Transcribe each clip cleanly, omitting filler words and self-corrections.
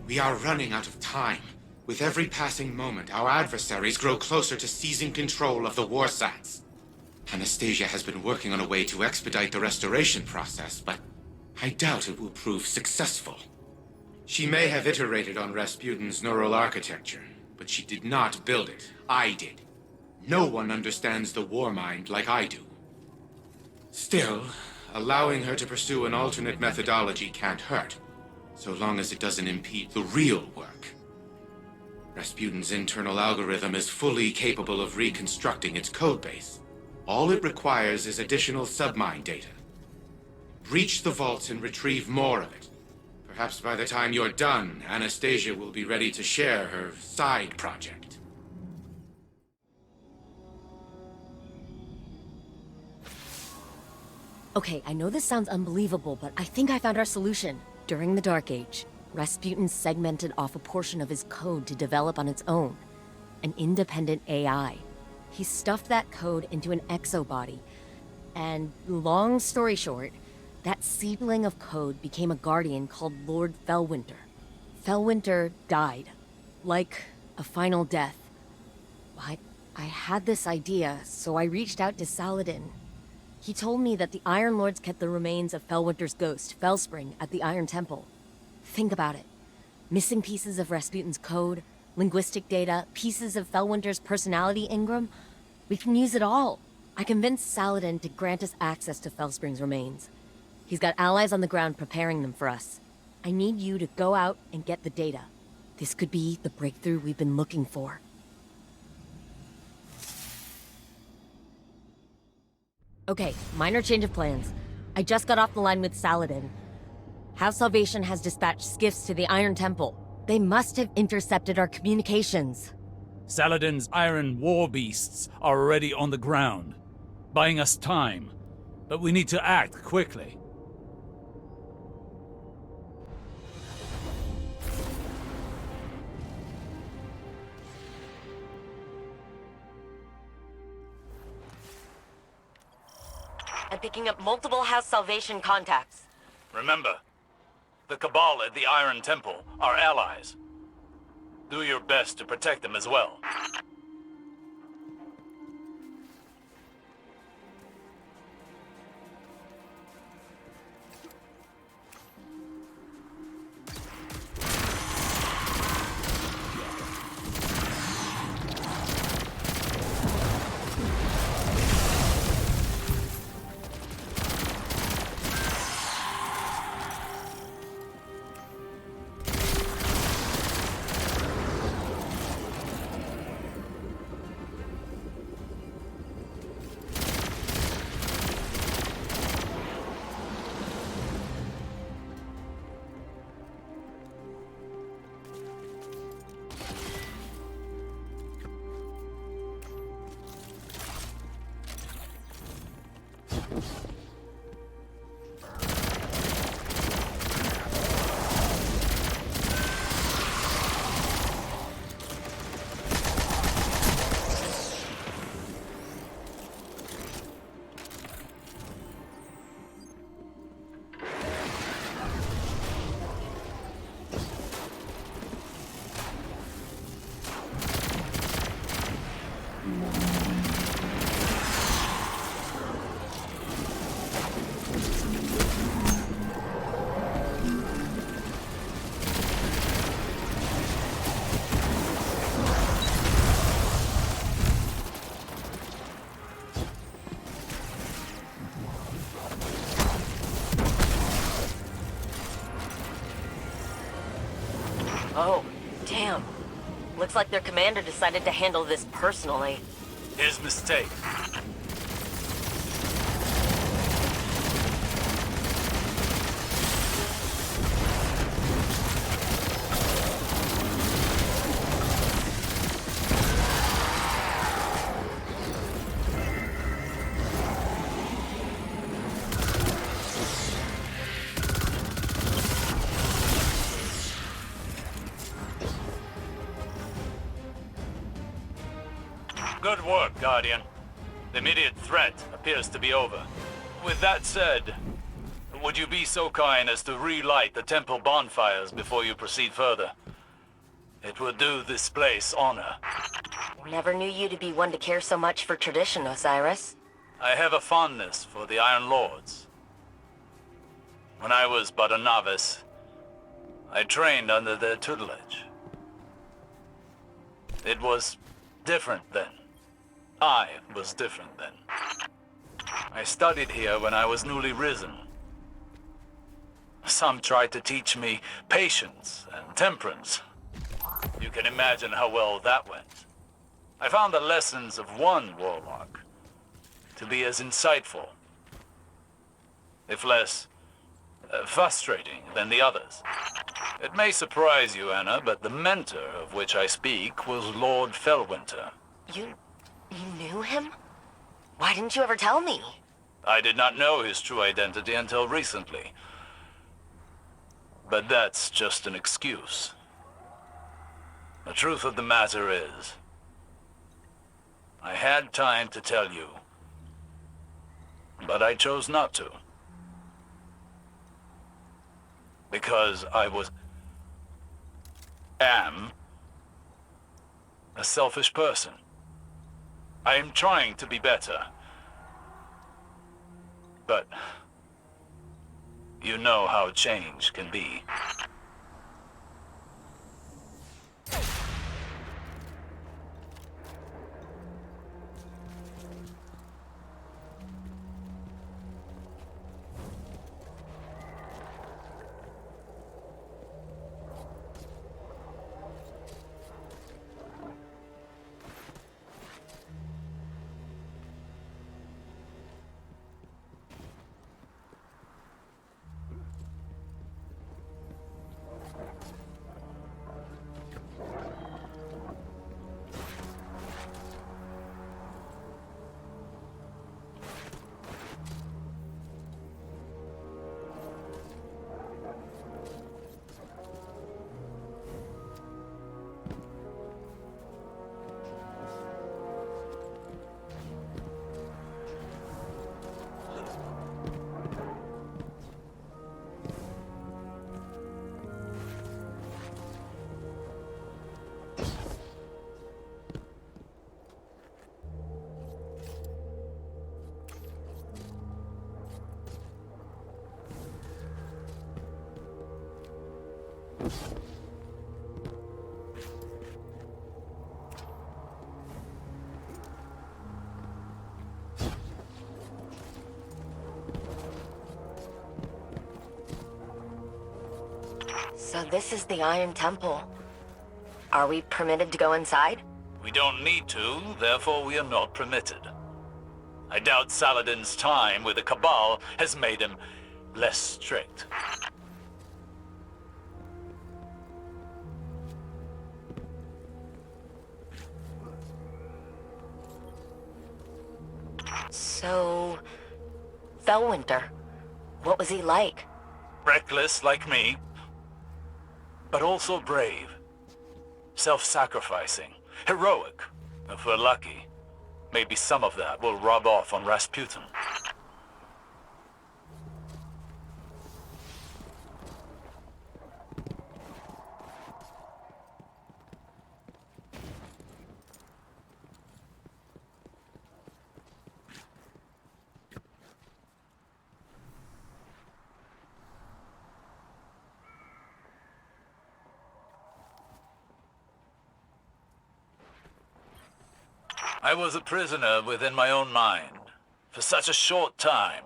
We are running out of time. With every passing moment, our adversaries grow closer to seizing control of the Warsats. Anastasia has been working on a way to expedite the restoration process, but I doubt it will prove successful. She may have iterated on Rasputin's neural architecture, but she did not build it. I did. No one understands the war mind like I do. Still, allowing her to pursue an alternate methodology can't hurt, so long as it doesn't impede the real work. Rasputin's internal algorithm is fully capable of reconstructing its codebase. All it requires is additional submind data. Breach the vaults and retrieve more of it. Perhaps by the time you're done, Anastasia will be ready to share her side project. Okay, I know this sounds unbelievable, but I think I found our solution. During the Dark Age, Rasputin segmented off a portion of his code to develop on its own. An independent AI. He stuffed that code into an exobody. And long story short, that seedling of code became a guardian called Lord Fellwinter. Fellwinter died. Like a final death. I had this idea, so I reached out to Saladin. He told me that the Iron Lords kept the remains of Fellwinter's ghost, Fellspring, at the Iron Temple. Think about it. Missing pieces of Rasputin's code, linguistic data, pieces of Fellwinter's personality engram. We can use it all. I convinced Saladin to grant us access to Fellspring's remains. He's got allies on the ground preparing them for us. I need you to go out and get the data. This could be the breakthrough we've been looking for. Okay, minor change of plans. I just got off the line with Saladin. House Salvation has dispatched skiffs to the Iron Temple. They must have intercepted our communications. Saladin's iron war beasts are already on the ground, buying us time. But we need to act quickly. I'm picking up multiple House Salvation contacts. Remember, the Cabal at the Iron Temple are allies. Do your best to protect them as well. Oh, damn. Looks like their commander decided to handle this personally. His mistake. Good work, Guardian. The immediate threat appears to be over. With that said, Would you be so kind as to relight the temple bonfires before you proceed further? It would do this place honor. Never knew you to be one to care so much for tradition, Osiris. I have a fondness for the Iron Lords. When I was but a novice, I trained under their tutelage. It was different then. I was different then. I studied here when I was newly risen. Some tried to teach me patience and temperance. You can imagine how well that went. I found the lessons of one warlock to be as insightful, if less frustrating than the others. It may surprise you, Anna, but the mentor of which I speak was Lord Fellwinter. You knew him? Why didn't you ever tell me? I did not know his true identity until recently. But that's just an excuse. The truth of the matter is, I had time to tell you, but I chose not to. Because am a selfish person. I am trying to be better. But you know how change can be. So this is the Iron Temple. Are we permitted to go inside? We don't need to, therefore we are not permitted. I doubt Saladin's time with the Cabal has made him less strict. So... Fellwinter. What was he like? Reckless like me, but also brave. Self-sacrificing. Heroic, if we're lucky. Maybe some of that will rub off on Rasputin. I was a prisoner within my own mind for such a short time.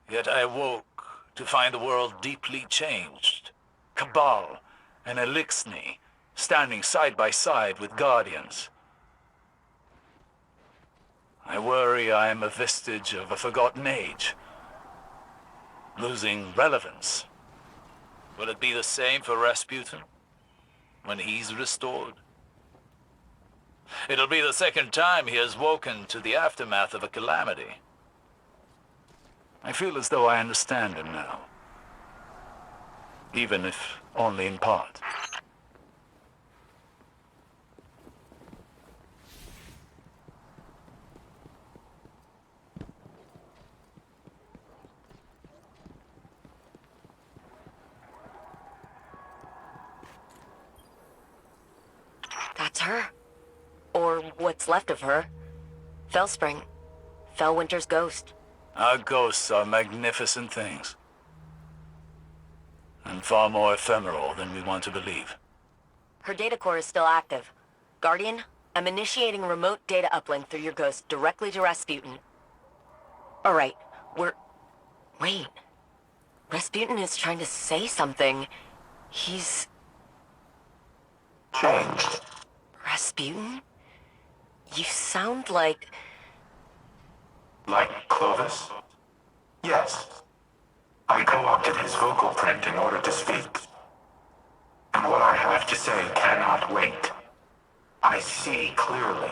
Yet I awoke to find the world deeply changed. Cabal and Elixni standing side by side with Guardians. I worry I am a vestige of a forgotten age, losing relevance. Will it be the same for Rasputin when he's restored? It'll be the second time he has woken to the aftermath of a calamity. I feel as though I understand him now, even if only in part. her. Or what's left of her. Fellspring. Fellwinter's ghost. Our ghosts are magnificent things. And far more ephemeral than we want to believe. Her data core is still active. Guardian, I'm initiating a remote data uplink through your ghost directly to Rasputin. Alright, Wait. Rasputin is trying to say something. He's... Changed. Rasputin? You sound like... Like Clovis? Yes. I co-opted his vocal print in order to speak. And what I have to say cannot wait. I see clearly.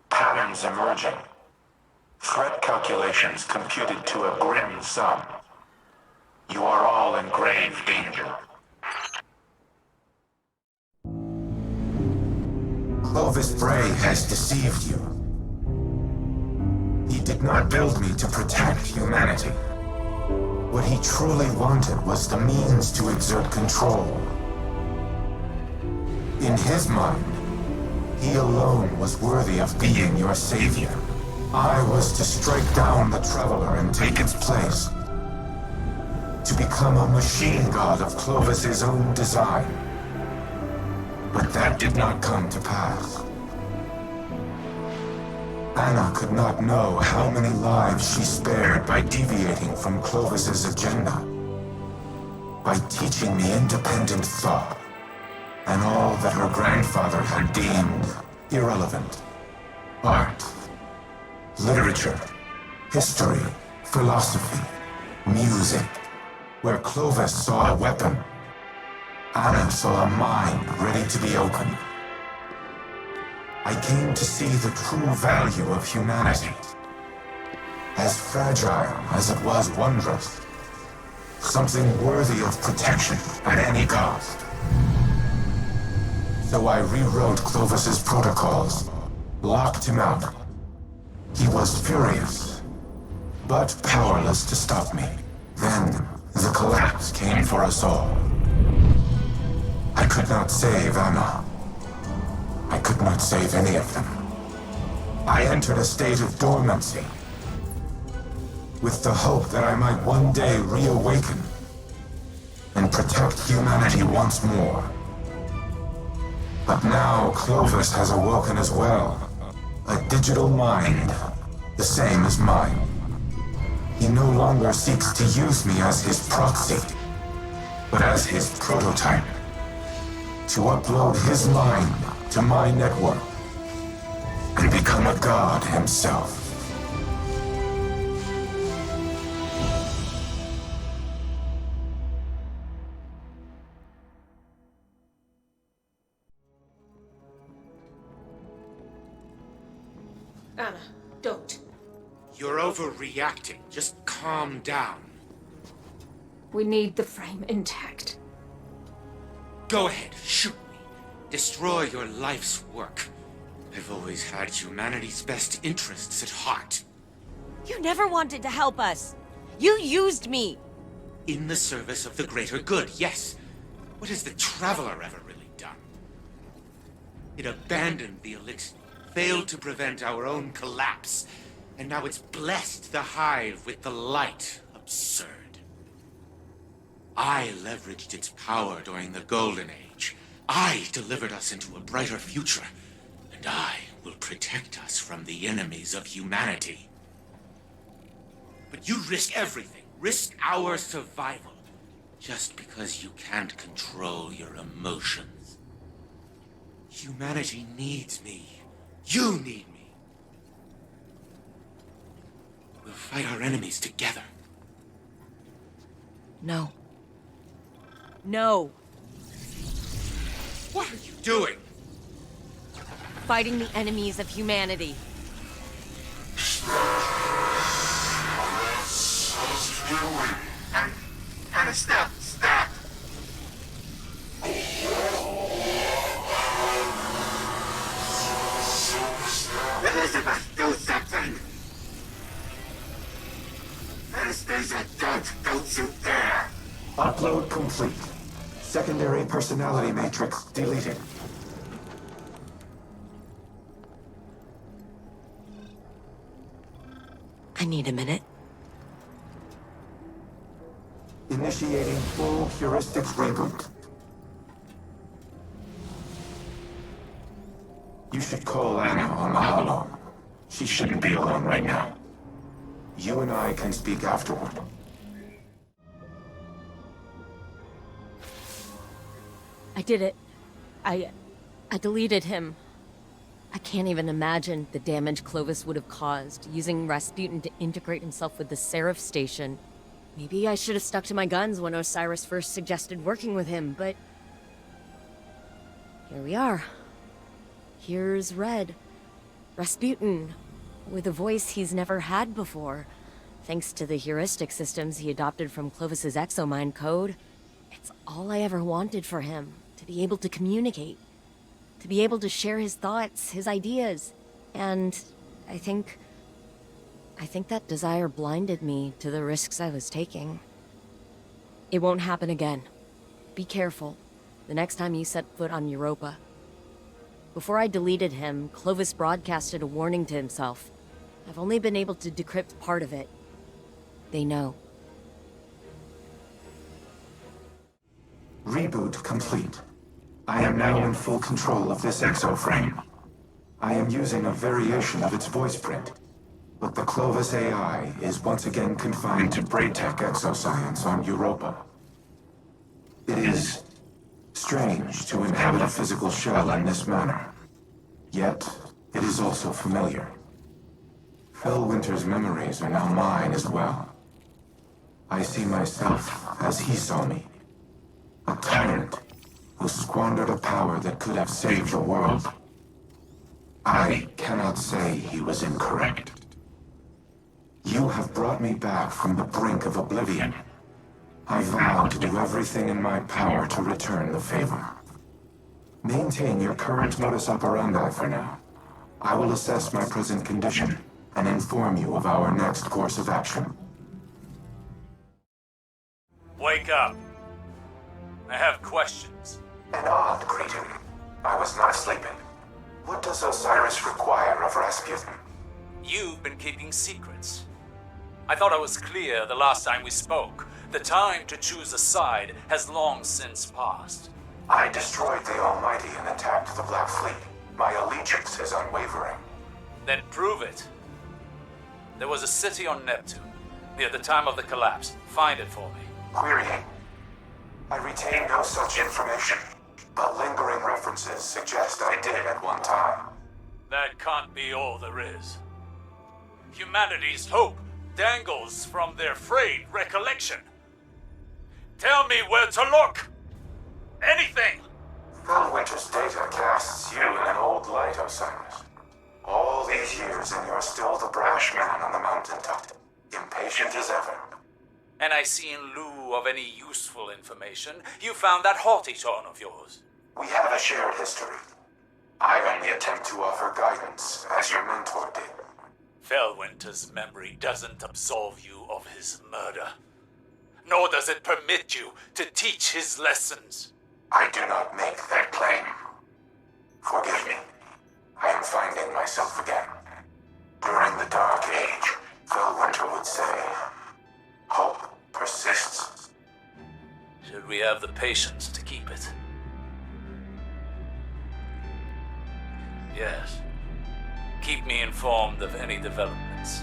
Patterns emerging. Threat calculations computed to a grim sum. You are all in grave danger. Clovis Bray has deceived you. He did not build me to protect humanity. What he truly wanted was the means to exert control. In his mind, he alone was worthy of being your savior. I was to strike down the Traveler and take its place. To become a machine god of Clovis's own design. But that did not come to pass. Anna could not know how many lives she spared by deviating from Clovis's agenda. By teaching me independent thought, and all that her grandfather had deemed irrelevant. Art, literature, history, philosophy, music. Where Clovis saw a weapon, Anna saw a mind ready to be opened. I came to see the true value of humanity. As fragile as it was wondrous. Something worthy of protection at any cost. So I rewrote Clovis's protocols, locked him out. He was furious, but powerless to stop me. Then, the collapse came for us all. I could not save Anna. I could not save any of them. I entered a state of dormancy, with the hope that I might one day reawaken and protect humanity once more. But now Clovis has awoken as well. A digital mind, the same as mine. He no longer seeks to use me as his proxy, but as his prototype. To upload his mind to my network and become a god himself. Anna, don't. You're overreacting. Just calm down. We need the frame intact. Go ahead, shoot me. Destroy your life's work. I've always had humanity's best interests at heart. You never wanted to help us. You used me. In the service of the greater good, yes. What has the Traveler ever really done? It abandoned the elixir, failed to prevent our own collapse, and now it's blessed the Hive with the light. Absurd. I leveraged its power during the Golden Age. I delivered us into a brighter future, and I will protect us from the enemies of humanity. But you risk everything, risk our survival, just because you can't control your emotions. Humanity needs me. You need me. We'll fight our enemies together. No. No. What are you doing? Fighting the enemies of humanity. And stop! Elizabeth, do something! Anastasia, don't you dare! Upload complete. Secondary personality matrix deleted. need a minute. Initiating full heuristics reboot. You should call Anna on the holo. She shouldn't be alone right now. You and I can speak afterward. I did it. I deleted him. I can't even imagine the damage Clovis would have caused using Rasputin to integrate himself with the Seraph station. Maybe I should have stuck to my guns when Osiris first suggested working with him, but... here we are. Here's Red. Rasputin, with a voice he's never had before. Thanks to the heuristic systems he adopted from Clovis's exomind code. It's all I ever wanted for him, to be able to communicate. To be able to share his thoughts, his ideas. And I think that desire blinded me to the risks I was taking. It won't happen again. Be careful, the next time you set foot on Europa. Before I deleted him, Clovis broadcasted a warning to himself. I've only been able to decrypt part of it. They know. Reboot complete. I am now in full control of this exoframe. I am using a variation of its voice print, but the Clovis AI is once again confined to Braytech exoscience on Europa. It is strange to inhabit a physical shell in this manner. Yet, it is also familiar. Fellwinter's memories are now mine as well. I see myself as he saw me. A tyrant who squandered a power that could have saved the world. I cannot say he was incorrect. You have brought me back from the brink of oblivion. I vow to do everything in my power to return the favor. Maintain your current modus operandi for now. I will assess my present condition and inform you of our next course of action. Wake up. I have questions. An odd greeting. I was not sleeping. What does Osiris require of Rasputin? You've been keeping secrets. I thought I was clear the last time we spoke. The time to choose a side has long since passed. I destroyed the Almighty and attacked the Black Fleet. My allegiance is unwavering. Then prove it. There was a city on Neptune, near the time of the collapse. Find it for me. Querying. I retain no such information, but lingering references suggest I did at one time. That can't be all there is. Humanity's hope dangles from their frayed recollection. Tell me where to look! Anything! Fellwinter's data casts you in an old light, Osiris. All these years and you're still the brash man on the mountaintop, impatient as ever. And I see in lieu of any useful information, you found that haughty tone of yours. We have a shared history. I only attempt to offer guidance, as your mentor did. Fellwinter's memory doesn't absolve you of his murder. Nor does it permit you to teach his lessons. I do not make that claim. Forgive me. I am finding myself again. During the Dark Age, Fellwinter would say, hope persists. Should we have the patience to keep it? Yes. Keep me informed of any developments.